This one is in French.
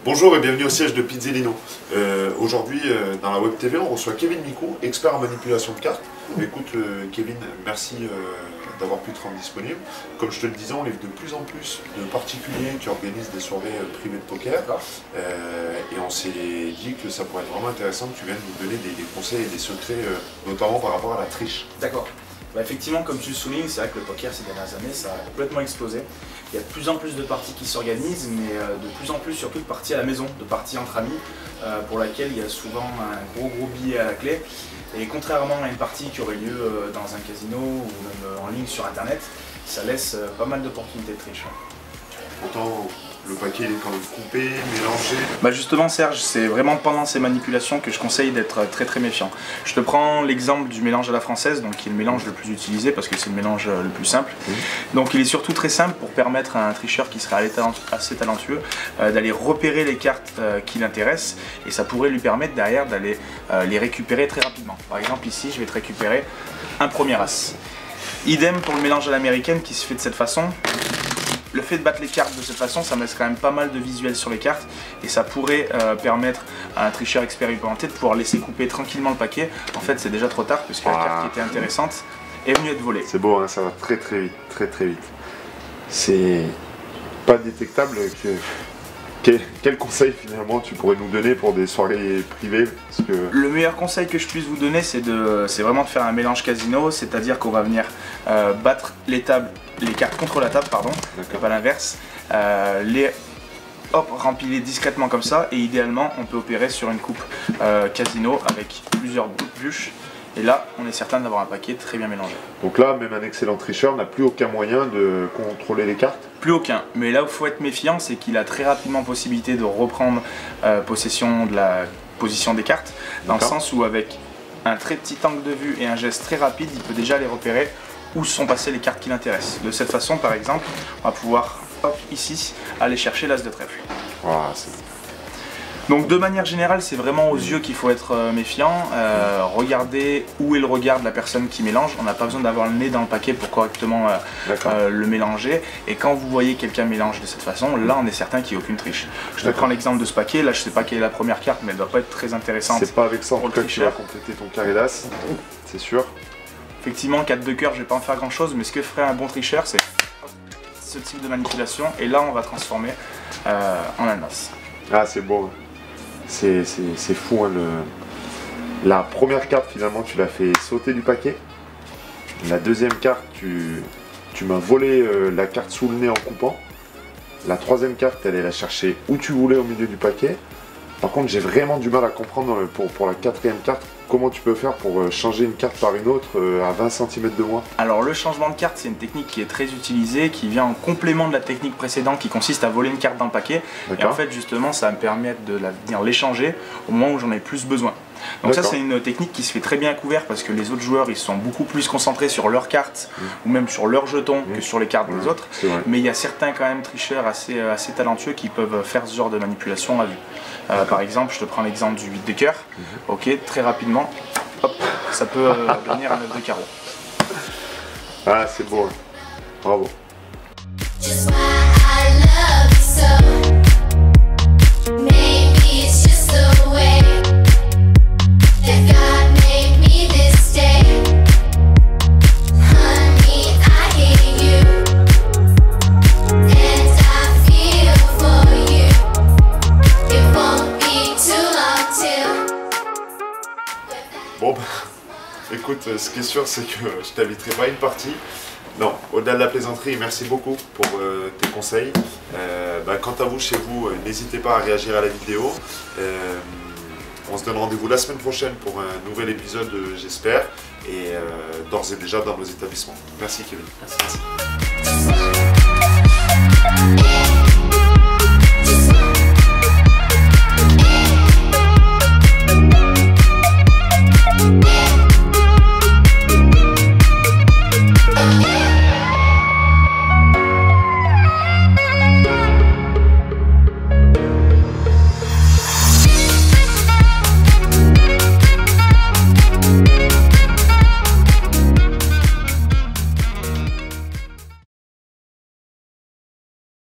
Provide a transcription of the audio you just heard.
Bonjour et bienvenue au siège de Pizzellino. Aujourd'hui, dans la Web TV, on reçoit Kevin Micou, expert en manipulation de cartes. Écoute, Kevin, merci d'avoir pu te rendre disponible. Comme je te le disais, on livre de plus en plus de particuliers qui organisent des soirées privées de poker. Et on s'est dit que ça pourrait être vraiment intéressant que tu viennes nous donner des conseils et des secrets, notamment par rapport à la triche. D'accord. Effectivement, comme tu le soulignes, c'est vrai que le poker ces dernières années, ça a complètement explosé. Il y a de plus en plus de parties qui s'organisent, mais de plus en plus surtout de parties à la maison, de parties entre amis, pour laquelle il y a souvent un gros billet à la clé. Et contrairement à une partie qui aurait lieu dans un casino ou même en ligne sur internet, ça laisse pas mal d'opportunités de triche. Pourtant, le paquet il est quand même coupé, mélangé. Justement Serge, c'est vraiment pendant ces manipulations que je conseille d'être très méfiant. Je te prends l'exemple du mélange à la française, donc qui est le mélange le plus utilisé parce que c'est le mélange le plus simple. Donc il est surtout très simple pour permettre à un tricheur qui serait assez talentueux d'aller repérer les cartes qui l'intéressent, et ça pourrait lui permettre derrière d'aller les récupérer très rapidement. Par exemple ici je vais te récupérer un premier as. Idem pour le mélange à l'américaine qui se fait de cette façon. Le fait de battre les cartes de cette façon, ça me laisse quand même pas mal de visuels sur les cartes, et ça pourrait permettre à un tricheur expérimenté de pouvoir laisser couper tranquillement le paquet. En fait, c'est déjà trop tard puisque la carte qui était intéressante est venue être volée. C'est beau, hein, ça va très vite, très vite. C'est pas détectable. Quel conseil finalement tu pourrais nous donner pour des soirées privées? Parce que... Le meilleur conseil que je puisse vous donner, c'est vraiment de faire un mélange casino, c'est-à-dire qu'on va venir battre les cartes contre la table, pardon, et pas l'inverse, rempiler discrètement comme ça, et idéalement on peut opérer sur une coupe casino avec plusieurs bûches. Et là, on est certain d'avoir un paquet très bien mélangé. Donc là, même un excellent tricheur n'a plus aucun moyen de contrôler les cartes? Plus aucun. Mais là où il faut être méfiant, c'est qu'il a très rapidement possibilité de reprendre possession de la position des cartes, dans le sens où avec un très petit angle de vue et un geste très rapide, il peut déjà les repérer où sont passées les cartes qui l'intéressent. De cette façon, par exemple, on va pouvoir, hop, ici, aller chercher l'as de trèfle. Wow, donc de manière générale, c'est vraiment aux yeux qu'il faut être méfiant. Regardez où est le regard de la personne qui mélange. On n'a pas besoin d'avoir le nez dans le paquet pour correctement le mélanger. Et quand vous voyez quelqu'un mélange de cette façon, là on est certain qu'il n'y a aucune triche. Je te prends l'exemple de ce paquet. Là je ne sais pas quelle est la première carte, mais elle ne doit pas être très intéressante. C'est pas avec ça que tu vas compléter ton carré d'as, c'est sûr. Effectivement, 4 de cœur, je ne vais pas en faire grand chose, mais ce que ferait un bon tricheur, c'est ce type de manipulation. Et là on va transformer en un as. Ah, c'est beau. C'est fou, hein, la première carte finalement tu l'as fait sauter du paquet. La deuxième carte tu m'as volé la carte sous le nez en coupant. La troisième carte elle est la chercher où tu voulais au milieu du paquet. Par contre j'ai vraiment du mal à comprendre pour la quatrième carte comment tu peux faire pour changer une carte par une autre à 20 cm de moins. Alors le changement de carte c'est une technique qui est très utilisée, qui vient en complément de la technique précédente qui consiste à voler une carte dans le paquet. Et en fait justement ça va me permettre de venir l'échanger au moment où j'en ai plus besoin. Donc ça c'est une technique qui se fait très bien à couvert parce que les autres joueurs ils sont beaucoup plus concentrés sur leurs cartes ou même sur leurs jetons que sur les cartes des autres. Mais il y a certains quand même tricheurs assez talentueux qui peuvent faire ce genre de manipulation à vue. Par exemple, je te prends l'exemple du 8 de cœur. Ok, très rapidement, hop, ça peut devenir un 9 de carreau. Ah c'est beau, hein. Bravo. Bon, écoute, ce qui est sûr, c'est que je t'inviterai pas à une partie. Non, au-delà de la plaisanterie, merci beaucoup pour tes conseils. Quant à vous, chez vous, n'hésitez pas à réagir à la vidéo. On se donne rendez-vous la semaine prochaine pour un nouvel épisode, j'espère, et d'ores et déjà dans nos établissements. Merci Kevin. Merci.